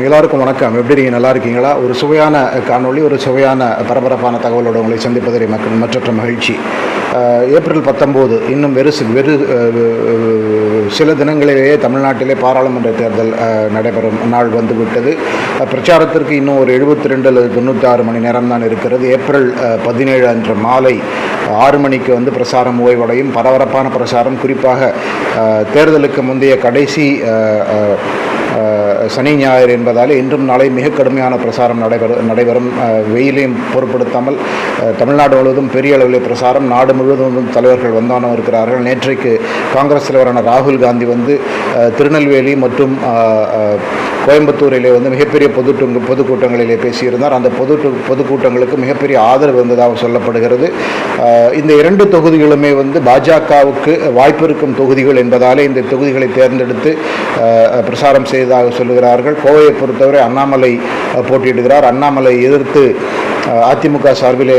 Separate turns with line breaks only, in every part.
எல்லாருக்கும் வணக்கம். எப்படி இருக்கீங்க? நல்லா இருக்கீங்களா? ஒரு சுவையான காணொளி, ஒரு சுவையான பரபரப்பான தகவலோடு உங்களை சந்திப்பதில் மற்றற்ற மகிழ்ச்சி. ஏப்ரல் 19 இன்னும் வெறு சில தினங்களிலேயே தமிழ்நாட்டிலே பாராளுமன்ற தேர்தல் நடைபெறும் நாள் வந்துவிட்டது. பிரச்சாரத்திற்கு இன்னும் ஒரு 72 அல்லது 96 மணி நேரம் தான் இருக்கிறது. ஏப்ரல் 17 அன்று மாலை 6 மணிக்கு பிரசாரம் ஓய்வடையும். பரபரப்பான பிரச்சாரம், குறிப்பாக தேர்தலுக்கு முந்தைய கடைசி சனி ஞாயிறு என்பதால் இன்றும் நாளை மிக கடுமையான பிரசாரம் நடைபெறும். வெயிலையும் பொருட்படுத்தாமல் தமிழ்நாடு முழுவதும் பெரிய அளவில் பிரசாரம். நாடு முழுவதும் தலைவர்கள் வந்தானோ இருக்கிறார்கள். நேற்றைக்கு காங்கிரஸ் தலைவரான ராகுல் காந்தி திருநெல்வேலி மற்றும் கோயம்புத்தூரிலே மிகப்பெரிய பொதுக்கூட்டங்களிலே பேசியிருந்தார். அந்த பொதுக்கூட்டங்களுக்கு மிகப்பெரிய ஆதரவு வந்ததாக சொல்லப்படுகிறது. இந்த 2 தொகுதிகளுமே பாஜகவுக்கு வாய்ப்பு இருக்கும் தொகுதிகள் என்பதாலே இந்த தொகுதிகளை தேர்ந்தெடுத்து பிரசாரம் செய்ததாக சொல்லுகிறார்கள். கோவையை பொறுத்தவரை அண்ணாமலை போட்டியிடுகிறார். அண்ணாமலை எதிர்த்து அதிமுக சார்பிலே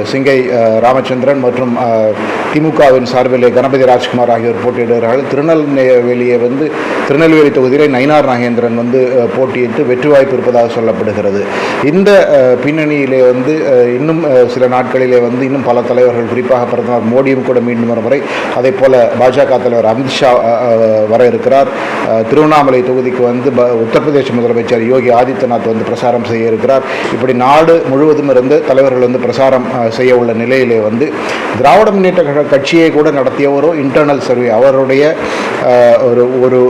சிங்கை ராமச்சந்திரன் மற்றும் திமுகவின் சார்பிலே கணபதி ராஜ்குமார் ஆகியோர் போட்டியிடுகிறார்கள். திருநெல்வேலி தொகுதியிலே நயினார் நாகேந்திரன் போட்டியிட்டு வெற்றி வாய்ப்பு இருப்பதாக சொல்லப்படுகிறது. இந்த பின்னணியிலே இன்னும் சில நாட்களிலே இன்னும் பல தலைவர்கள், குறிப்பாக பிரதமர் மோடியும் கூட மீண்டும் ஒரு முறை, அதே போல பாஜக தலைவர் அமித்ஷா வர இருக்கிறார். திருவண்ணாமலை தொகுதிக்கு உத்தரப்பிரதேச முதலமைச்சர் யோகி ஆதித்யநாத் பிரசாரம் செய்ய இருக்கிறார். இப்படி நாடு முழுவதும் இருந்து தலைவர்கள் பிரசாரம் செய்ய உள்ள நிலையிலே திராவிட முன்னேற்ற கட்சியை கூட நடத்திய ஒரு இன்டர்னல் சர்வே, அவருடைய ஒரு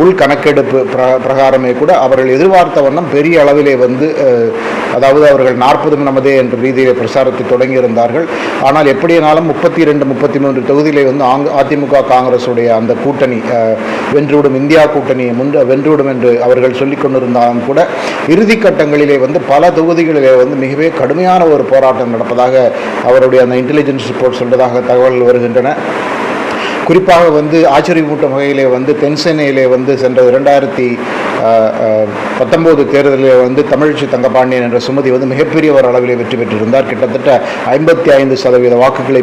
உள்கணக்கெடுப்பு பிரகாரமே கூட அவர்கள் எதிர்பார்த்த வண்ணம் பெரிய அளவிலே அதாவது அவர்கள் 40 நமதே என்ற ரீதியில் பிரசாரத்தை தொடங்கியிருந்தார்கள். ஆனால் எப்படியானாலும் 32, 33 தொகுதியிலே அதிமுக காங்கிரஸுடைய அந்த கூட்டணி வென்றுவிடும், இந்தியா கூட்டணியை வென்றுவிடும் என்று அவர்கள் சொல்லிக் கொண்டிருந்தாலும் கூட இறுதி கட்டங்களிலே பல தொகுதிகளிலே மிகவே கடுமையான ஒரு போராட்டம் நடப்பதாக அவருடைய அந்த இன்டெலிஜென்ஸ் ரிப்போர்ட் சொல்வதாக தகவல்கள் வருகின்றன. குறிப்பாக ஆச்சரியமூட்டும் வகையிலே தென்சென்னையிலே சென்ற 2019 தேர்தலில் தமிழிசை தங்கபாண்டியன் என்ற சுமதி மிகப்பெரிய ஒரு அளவிலே வெற்றி பெற்றிருந்தார். கிட்டத்தட்ட 55% வாக்குகளை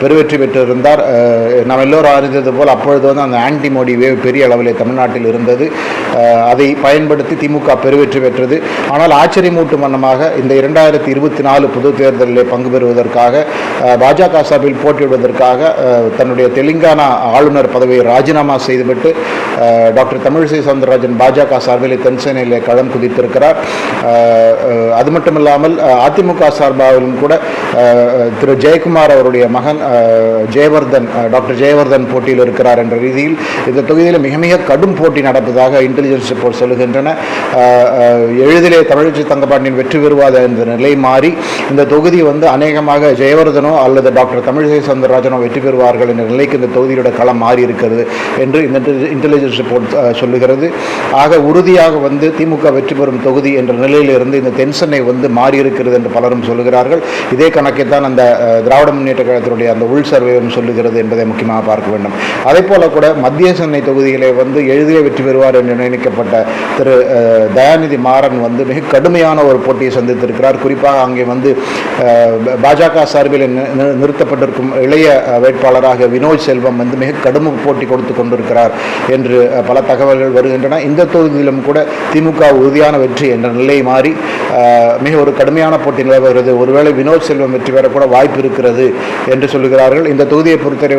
பெருவெற்றி பெற்றிருந்தார். நாம் எல்லோரும் அறிந்தது போல் அப்பொழுது அந்த ஆன்டி மோடி வேவ் பெரிய அளவிலே தமிழ்நாட்டில் இருந்தது. அதை பயன்படுத்தி திமுக பெருவெற்றி பெற்றது. ஆனால் ஆச்சரியமூட்டும் வண்ணமாக இந்த 2024 பொது தேர்தலிலே பங்கு பெறுவதற்காக பாஜக சார்பில் போட்டியிடுவதற்காக தன்னுடைய தெலுங்கானா ஆளுநர் பதவியை ராஜினாமா செய்துவிட்டு டாக்டர் தமிழிசை சவுந்தரராஜன் பாஜக சார்பில் தென்சென்னையிலே களம் குதித்திருக்கிறார். அது மட்டுமில்லாமல் அதிமுக சார்பாகவும் கூட திரு ஜெயக்குமார் அவருடைய மகன் ஜெயவர்தன், டாக்டர் ஜெயவர்தன் போட்டியில் இருக்கிறார் என்ற ரீதியில் இந்த தொகுதியில் மிக மிக கடும் போட்டி நடப்பதாக இன்டெலிஜென்ஸ் ரிப்போர்ட் சொல்லுகின்றன. எளிதிலே தமிழிசை தங்கபாண்டியன் வெற்றி பெறுவாத என்ற நிலை மாறி இந்த தொகுதி அநேகமாக ஜெயவர்தனோ அல்லது டாக்டர் தமிழிசை சவுந்தரராஜனோ வெற்றி பெறுவார்கள் என்ற நிலைக்கு இந்த தொகுதியோட களம் மாறி இருக்கிறது என்று இந்த இன்டெலிஜென்ஸ் ரிப்போர்ட் சொல்லுகிறது. ஆக உறுதியாக திமுக வெற்றி பெறும் தொகுதி என்ற நிலையிலிருந்து இந்த தென்சென்னை மாறி இருக்கிறது என்று பலரும் சொல்லுகிறார்கள். இதே கணக்கை தான் அந்த திராவிட முன்னேற்ற கழகத்தினுடைய அந்த உள் சர்வேயும் சொல்லுகிறது என்பதை முக்கியமாக பார்க்க வேண்டும். அதே போல கூட மத்திய சென்னை தொகுதியிலே எளிதிலே வெற்றி பெறுவார் என்று நினைக்கப்பட்ட திரு தயாநிதி மாறன் மிக கடுமையான ஒரு போட்டியை சந்தித்திருக்கிறார். குறிப்பாக அங்கே பாஜக சார்பில் நிறுத்தப்பட்டிருக்கும் இளைய வேட்பாளராக வினோத் செல்வம் மிக கடும் போட்டி கொடுத்து கொண்டிருக்கிறார் என்று பல தகவல்கள் வருகின்றன. இந்த தொகுதியிலும் கூட திமுக உறுதியான வெற்றி என்ற நிலை மாறி மிக ஒரு கடுமையான போட்டி நிலவுகிறது. ஒருவேளை வினோத் செல்வம் வெற்றி பெற கூட வாய்ப்பு இருக்கிறது என்று சொல்லுகிறார்கள். இந்த தொகுதியை பொறுத்தவரை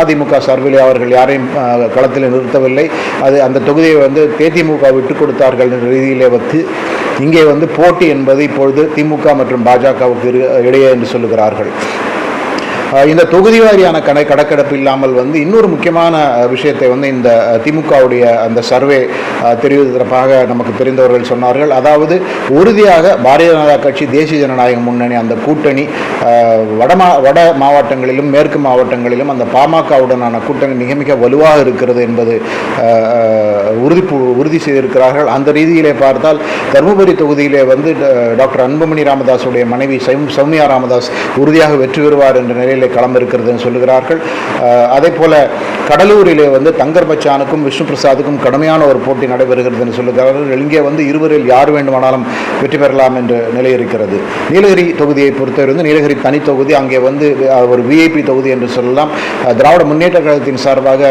அதிமுக சார்பில் அவர்கள் யாரையும் களத்தில் நிறுத்தவில்லை. அந்த தொகுதியை தேதிமுக விட்டுக் கொடுத்தார்கள் என்ற ரீதியிலே இங்கே போட்டி என்பது இப்பொழுது திமுக மற்றும் பாஜகவுக்கு இடையே என்று சொல்லுகிறார்கள். இந்த தொகுதி வாரியான கணக்கெடுப்பு இல்லாமல் இன்னொரு முக்கியமான விஷயத்தை இந்த திமுகவுடைய அந்த சர்வே தெரிவிப்பதற்காக நமக்கு தெரிந்தவர்கள் சொன்னார்கள். அதாவது உறுதியாக பாரதிய ஜனதா கட்சி, தேசிய ஜனநாயக முன்னணி அந்த கூட்டணி வட மாவட்டங்களிலும் மேற்கு மாவட்டங்களிலும் அந்த பாமகவுடனான கூட்டணி மிக மிக வலுவாக இருக்கிறது என்பது உறுதி செய்திருக்கிறார்கள். அந்த ரீதியிலே பார்த்தால் தருமபுரி தொகுதியிலே டாக்டர் அன்புமணி ராமதாஸுடைய மனைவி சௌமியா ராமதாஸ் உறுதியாக வெற்றி பெறுவார் என்ற நிலையில் தொகுதிகளிலே களம் இருக்கிறதுன்னு சொல்லுகிறார்கள். அதே போல கடலூரிலே வந்து தங்கர் பச்சானுக்கும் விஷ்ணு பிரசாத்துக்கும் கடுமையான ஒரு போட்டி நடைபெறுகிறது என்று சொல்லுகிறார்கள். இங்கே வந்து இருவரில் யார் வேண்டுமானாலும் வெற்றி பெறலாம் என்ற நிலை இருக்கிறது. நீலகிரி தொகுதியை பொறுத்தவரை வந்து நீலகிரி தனி தொகுதி, அங்கே வந்து ஒரு விஐபி தொகுதி என்று சொல்லலாம். திராவிட முன்னேற்ற கழகத்தின் சார்பாக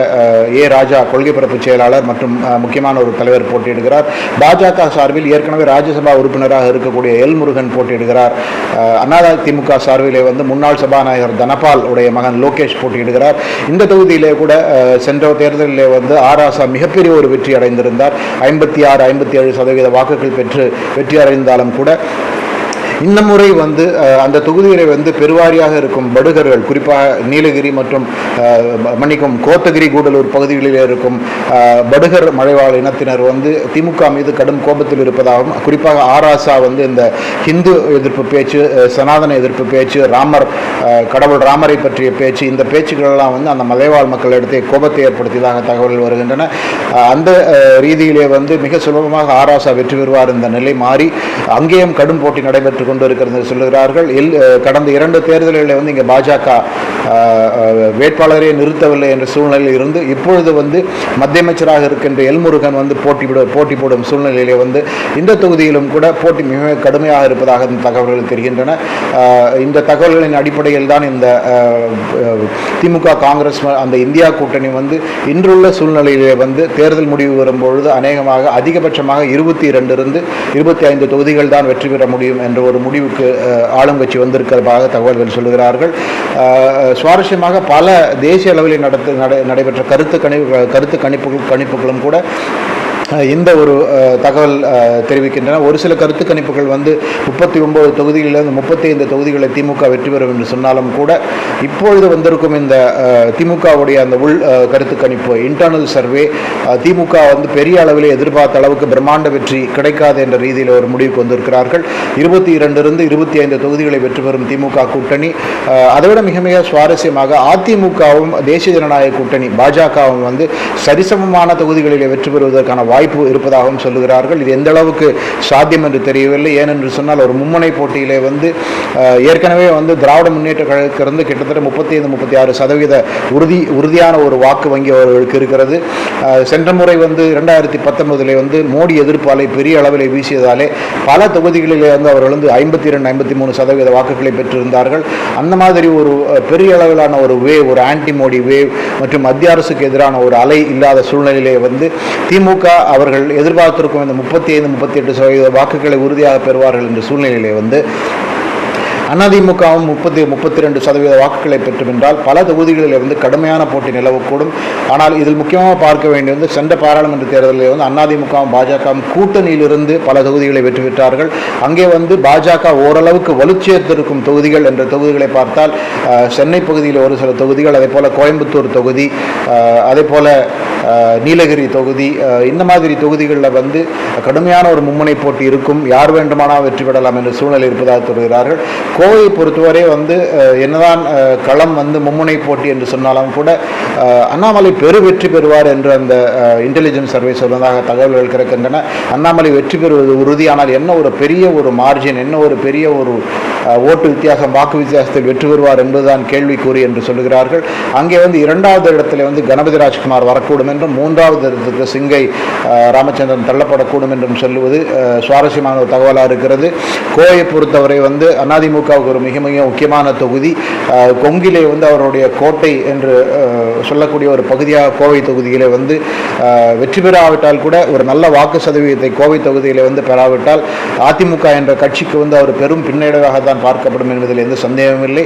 ஏ ராஜா கொள்கை பரப்பு செயலாளர் மற்றும் முக்கியமான ஒரு தலைவர் போட்டியிடுகிறார். பாஜக சார்பில் ஏற்கனவே ராஜ்யசபா உறுப்பினராக இருக்கக்கூடிய எல் முருகன் போட்டியிடுகிறார். அதிமுக சார்பிலே வந்து முன்னாள் சபாநாயகர் தனபால் உடைய மகன் லோகேஷ் போட்டியிடுகிறார். இந்த தொகுதியிலே கூட சென்ற தேர்தலில் வந்து ஆராசா மிகப்பெரிய ஒரு வெற்றி அடைந்திருந்தார். 56-57% வாக்குகள் பெற்று வெற்றி அடைந்தாலும் கூட இந்த முறை வந்து அந்த தொகுதியிலே வந்து பெருவாரியாக இருக்கும் படுகர்கள், குறிப்பாக நீலகிரி மற்றும் மன்னிக்கும் கோத்தகிரி கூடலூர் பகுதிகளில் இருக்கும் படுகர் மலைவாழ் இனத்தினர் வந்து திமுக மீது கடும் கோபத்தில் இருப்பதாகவும், குறிப்பாக ஆராசா வந்து இந்த ஹிந்து எதிர்ப்பு பேச்சு, சனாதன எதிர்ப்பு பேச்சு, கடவுள் ராமரை பற்றிய பேச்சு, இந்த பேச்சுக்களெல்லாம் வந்து அந்த மலைவாழ் மக்களிடத்தை கோபத்தை ஏற்படுத்தியதாக தகவல்கள் வருகின்றன. அந்த ரீதியிலே வந்து மிக சுலபமாக ஆராசா வெற்றி பெறுவார். இந்த நிலை மாறி அங்கேயும் கடும் போட்டி நடைபெற்று கொண்டு இருக்கிறது சொல்லுகிறார்கள். கடந்த 2 தேர்தல்களில் வந்து இங்கே பாஜக வேட்பாளரை நிறுத்தவில்லை என்ற சூழ்நிலையில் இருந்து இப்பொழுது வந்து மத்திய அமைச்சராக இருக்கின்ற எல் முருகன் வந்து போட்டி போடும் சூழ்நிலையிலே வந்து இந்த தொகுதியிலும் கூட போட்டி மிக கடுமையாக இருப்பதாக தகவல்கள் தெரிகின்றன. இந்த தகவல்களின் அடிப்படையில் தான் இந்த திமுக காங்கிரஸ் அந்த இந்தியா கூட்டணி வந்து இன்றுள்ள சூழ்நிலையிலே வந்து தேர்தல் முடிவு வரும்பொழுது அநேகமாக அதிகபட்சமாக 22 25 தொகுதிகள் தான் வெற்றி பெற முடியும் என்ற ஒரு முடிவுக்கு ஆளுங்கட்சி வந்திருக்கிறதாக தகவல்கள் சொல்லுகிறார்கள். சுவாரஸ்யமாக பல தேசிய அளவில் நடைபெற்ற கருத்து கணிப்புகளும் கூட இந்த ஒரு தகவல் தெரிவிக்கின்றன. ஒரு சில கருத்து கணிப்புகள் வந்து 39 தொகுதிகளிலிருந்து 35 தொகுதிகளை திமுக வெற்றி பெறும் என்று சொன்னாலும் கூட இப்பொழுது வந்திருக்கும் இந்த திமுகவுடைய அந்த உள் கருத்து கணிப்பு இன்டர்னல் சர்வே திமுக வந்து பெரிய அளவில் எதிர்பார்த்த அளவுக்கு பிரம்மாண்ட வெற்றி கிடைக்காது என்ற ரீதியில் ஒரு முடிவுக்கு வந்திருக்கிறார்கள். 22 25 தொகுதிகளை வெற்றி பெறும் திமுக கூட்டணி. அதைவிட மிக மிக சுவாரஸ்யமாக அதிமுகவும் தேசிய ஜனநாயக கூட்டணி பாஜகவும் வந்து சரிசமமான தொகுதிகளில் வெற்றி பெறுவதற்கான வாய்ப்பு இருப்பதாகவும் சொல்லுகிறார்கள். இது எந்த அளவுக்கு சாத்தியம் என்று தெரியவில்லை. ஏனென்று சொன்னால் ஒரு மும்முனை போட்டியிலே வந்து ஏற்கனவே வந்து திராவிட முன்னேற்ற கழகத்திலிருந்து கிட்டத்தட்ட 35-36% உறுதியான ஒரு வாக்கு வங்கி அவர்களுக்கு இருக்கிறது. சென்ற முறை வந்து 2019 வந்து மோடி எதிர்ப்பு அலை பெரிய அளவில் வீசியதாலே பல தொகுதிகளிலே வந்து அவர்கள் வந்து 52-53% வாக்குகளை பெற்றிருந்தார்கள். அந்த மாதிரி ஒரு பெரிய அளவிலான ஒரு வேவ், ஒரு ஆன்டி மோடி வேவ் மற்றும் மத்திய அரசுக்கு எதிரான ஒரு அலை இல்லாத சூழ்நிலையிலே வந்து திமுக அவர்கள் எதிர்பார்த்திருக்கும் இந்த 35-38% வாக்குகளை உறுதியாக பெறுவார்கள் என்ற சூழ்நிலையிலே வந்து அதிமுகவும் 32% வாக்குகளை பெற்றும் என்றால் பல தொகுதிகளில் இருந்து கடுமையான போட்டி நிலவக்கூடும். ஆனால் இதில் முக்கியமாக பார்க்க வேண்டிய வந்து சென்ற பாராளுமன்ற தேர்தலில் வந்து அதிமுகவும் பாஜகவும் கூட்டணியிலிருந்து பல தொகுதிகளை வெற்றி பெற்றார்கள். அங்கே வந்து பாஜக ஓரளவுக்கு வலுச்சேர்த்திருக்கும் தொகுதிகள் என்ற தொகுதிகளை பார்த்தால் சென்னை பகுதியில் ஒரு சில தொகுதிகள், அதே போல் கோயம்புத்தூர் தொகுதி, அதே போல் நீலகிரி தொகுதி, இந்த மாதிரி தொகுதிகளில் வந்து கடுமையான ஒரு மும்முனை போட்டி இருக்கும். யார் வேண்டுமானால் வெற்றி பெறலாம் என்ற சூழ்நிலை இருப்பதாக சொல்கிறார்கள். கோவையை பொறுத்தவரை வந்து என்னதான் களம் வந்து மும்முனை போட்டி என்று சொன்னாலும் கூட அண்ணாமலை வெற்றி பெறுவார் என்று அந்த இன்டெலிஜென்ஸ் சர்வே சொல்வதாக தகவல்கள் கிடைக்கின்றன. அண்ணாமலை வெற்றி பெறுவது உறுதி. ஆனால் என்ன ஒரு பெரிய ஒரு மார்ஜின், என்ன ஒரு பெரிய ஒரு ஓட்டு வித்தியாசம், வாக்கு வித்தியாசத்தில் வெற்றி பெறுவார் என்பதுதான் கேள்விக்குறி என்று சொல்லுகிறார்கள். அங்கே வந்து 2வது இடத்துல வந்து கணபதி ராஜ்குமார் வரக்கூடும் என்றும் 3வது இடத்துக்கு சிங்கை ராமச்சந்திரன் தள்ளப்படக்கூடும் என்றும் சொல்லுவது சுவாரஸ்யமான ஒரு தகவலாக இருக்கிறது. கோவையை பொறுத்தவரை வந்து அதிமுகவுக்கு ஒரு மிக மிக முக்கியமான தொகுதி. கொங்கிலே வந்து அவருடைய கோட்டை என்று சொல்லக்கூடிய ஒரு பகுதியாக கோவை தொகுதியிலே வந்து வெற்றி பெறாவிட்டால் கூட ஒரு நல்ல வாக்கு சதவீதத்தை கோவை தொகுதியில் வந்து பெறாவிட்டால் அதிமுக என்ற கட்சிக்கு வந்து அவர் பெரும் பின்னடைவாக தான் பார்க்கப்படும் என்பதில் எந்த சந்தேகமில்லை.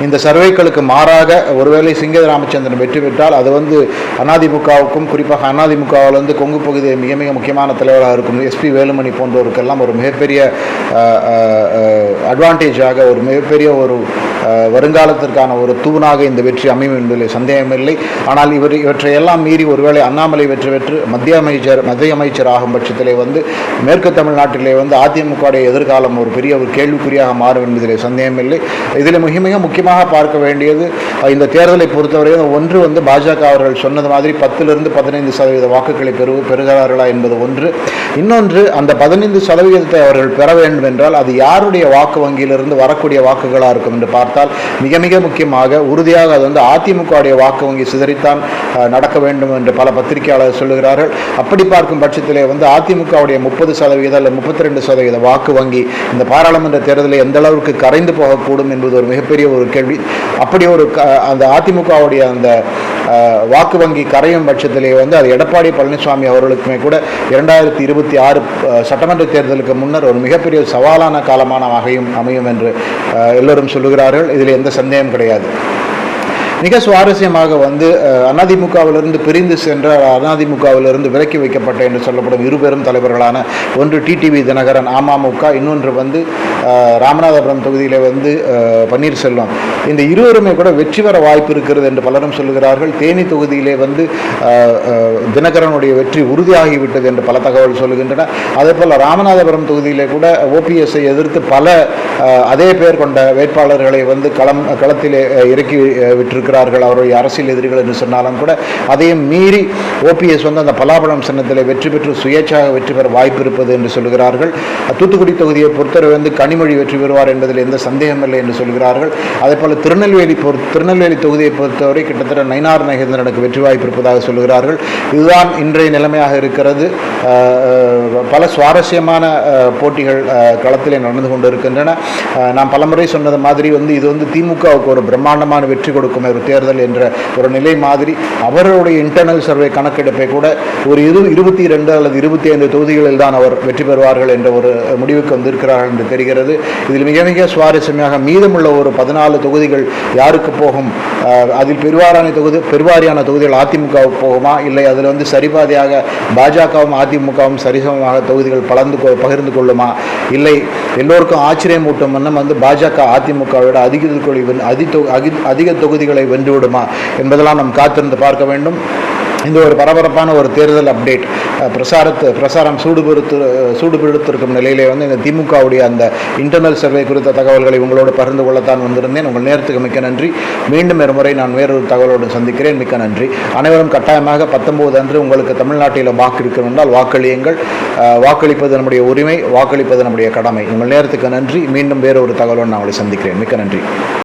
இந்த சர்வேக்களுக்கு மாறாக ஒருவேளை சிங்கை ராமச்சந்திரன் வெற்றி பெற்றால் அது வந்து அதிமுகவுக்கும், குறிப்பாக அதிமுகவில் வந்து கொங்கு பகுதியை மிக மிக முக்கியமான தலைவராக இருக்கும் எஸ்பி வேலுமணி போன்றவருக்கெல்லாம் ஒரு மிகப்பெரிய அட்வான்டேஜாக, ஒரு மிகப்பெரிய ஒரு வருங்காலத்திற்கான ஒரு தூணாக இந்த வெற்றி அமையும் என்பதில் சந்தேகமில்லை. ஆனால் இவற்றையெல்லாம் மீறி ஒருவேளை அண்ணாமலை வெற்றி பெற்று மத்திய அமைச்சர் ஆகும் பட்சத்திலே வந்து மேற்கு தமிழ்நாட்டிலே வந்து அதிமுகவுடைய எதிர்காலம் ஒரு பெரிய ஒரு கேள்விக்குறியாக மாறும் என்பதில் சந்தேகமில்லை. இதில் மிக மிக முக்கியமாக பார்க்க வேண்டியது இந்த தேர்தலை பொறுத்தவரை ஒன்று வந்து பாஜக அவர்கள் சொன்னது மாதிரி 10-15% வாக்குகளை பெறுகிறார்களா என்பது ஒன்று. இன்னொன்று, அந்த 15% அவர்கள் பெற வேண்டும் என்றால் அது யாருடைய வாக்கு வங்கியிலிருந்து வரக்கூடிய வாக்குகளாக இருக்கும் என்று பார்த்தால் பார்த்தால் மிக மிக முக்கியமாக உறுதியாக அது வந்து அதிமுகவுடைய வாக்கு வங்கி சிதறித்தான் நடக்க வேண்டும் என்று பல பத்திரிகையாளர் சொல்லுகிறார்கள். அப்படி பார்க்கும் பட்சத்திலே வந்து அதிமுகவுடைய 30% அல்லது 32% வாக்கு வங்கி இந்த பாராளுமன்ற தேர்தலில் எந்த அளவுக்கு கரைந்து போகக்கூடும் என்பது ஒரு மிகப்பெரிய ஒரு கேள்வி. அப்படி ஒரு அந்த அதிமுகவுடைய அந்த வாக்கு வங்கி கரையும் பட்சத்திலே வந்து அது எடப்பாடி பழனிசாமி அவர்களுக்குமே கூட 2026 சட்டமன்ற தேர்தலுக்கு முன்னர் ஒரு மிகப்பெரிய சவாலான காலமான அமையும் என்று எல்லோரும் சொல்லுகிறார்கள். இதில் எந்த சந்தேகம் கிடையாது. மிக சுவாரஸ்யமாக வந்து அதிமுகவிலிருந்து பிரிந்து சென்ற அதிமுகவிலிருந்து விலக்கி வைக்கப்பட்ட என்று சொல்லப்படும் இருபெரும் தலைவர்களான ஒன்று டிடிவி தினகரன் அமமுக, இன்னொன்று வந்து ராமநாதபுரம் தொகுதியில் வந்து பன்னீர்செல்வம். இந்த இருவருமே கூட வெற்றி பெற வாய்ப்பு இருக்கிறது என்று பலரும் சொல்லுகிறார்கள். தேனி தொகுதியிலே வந்து தினகரனுடைய வெற்றி உறுதியாகிவிட்டது என்று பல தகவல் சொல்லுகின்றன. அதே போல் ராமநாதபுரம் தொகுதியிலே கூட ஓபிஎஸ்ஐ எதிர்த்து பல அதே பேர் கொண்ட வேட்பாளர்களை வந்து களத்திலே இறக்கி விட்டிருக்கிறார்கள் அவருடைய அரசியல் எதிரிகள் என்று சொன்னாலும் கூட. அதையும் மீறி ஓபிஎஸ் வந்து அந்த பலாபலம் சின்னத்தில் வெற்றி பெற்று சுயேட்சாக வெற்றி பெற வாய்ப்பு இருப்பது என்று சொல்கிறார்கள். தூத்துக்குடி தொகுதியை பொறுத்தவரை வந்து கனிமொழி வெற்றி பெறுவார் என்பதில் எந்த சந்தேகமில்லை என்று சொல்கிறார்கள். அதே போல் திருநெல்வேலி தொகுதியை பொறுத்தவரை கிட்டத்தட்ட நயினார் நாகேந்திரனுக்கு வெற்றி வாய்ப்பு இருப்பதாக சொல்கிறார்கள். இதுதான் இன்றைய நிலைமையாக இருக்கிறது. பல சுவாரஸ்யமான போட்டிகள் களத்திலே நடந்து கொண்டு இருக்கின்றன. நான் பலமுறை சொன்னது மாதிரி வந்து இது வந்து திமுகவுக்கு ஒரு பிரம்மாண்டமான வெற்றி கொடுக்கும் ஒரு தேர்தல் என்ற ஒரு நிலை மாதிரி. அவர்களுடைய இன்டர்னல் சர்வே கணக்கெடுப்பை கூட ஒரு 22 அல்லது 25 தொகுதிகளில் தான் அவர் வெற்றி பெறுவார்கள் என்ற ஒரு முடிவுக்கு வந்திருக்கிறார்கள் என்று தெரிகிறது. இதில் மிக மிக சுவாரஸ்யமாக மீதமுள்ள ஒரு 14 தொகுதிகள் யாருக்கு போகும்? அதில் பெருவாரியான தொகுதிகள் அதிமுகவுக்கு போகுமா, இல்லை அதில் வந்து சரிபாதியாக பாஜகவும் அதிமுகவும் சரிசமமாக தொகுதிகள் பகிர்ந்து கொள்ளுமா, இல்லை எல்லோருக்கும் ஆச்சரியமூட்டும் வண்ணம் வந்து பாஜக அதிமுகவோட அதிக தொகுதிகளை வென்றுவிடுமா என்பதெல்லாம் நாம் காத்திருந்து பார்க்க வேண்டும். இந்த ஒரு பரபரப்பான ஒரு தேர்தல் அப்டேட் பிரசாரம் சூடுபிடித்திருக்கும் நிலையிலே வந்து இந்த திமுகவுடைய அந்த இன்டர்னல் சர்வே குறித்த தகவல்களை உங்களோடு பகிர்ந்து கொள்ளத்தான் வந்திருந்தேன். உங்கள் நேரத்துக்கு மிக்க நன்றி. மீண்டும் ஒருமுறை நான் வேறொரு தகவலோடு சந்திக்கிறேன். மிக்க நன்றி. அனைவரும் கட்டாயமாக 19 அன்று உங்களுக்கு தமிழ்நாட்டில் வாக்கு இருக்கிறது என்றால் வாக்களியுங்கள். வாக்களிப்பது நம்முடைய உரிமை, வாக்களிப்பது நம்முடைய கடமை. உங்கள் நேரத்துக்கு நன்றி. மீண்டும் வேறொரு தகவலோடு நான் உங்களை சந்திக்கிறேன். மிக்க நன்றி.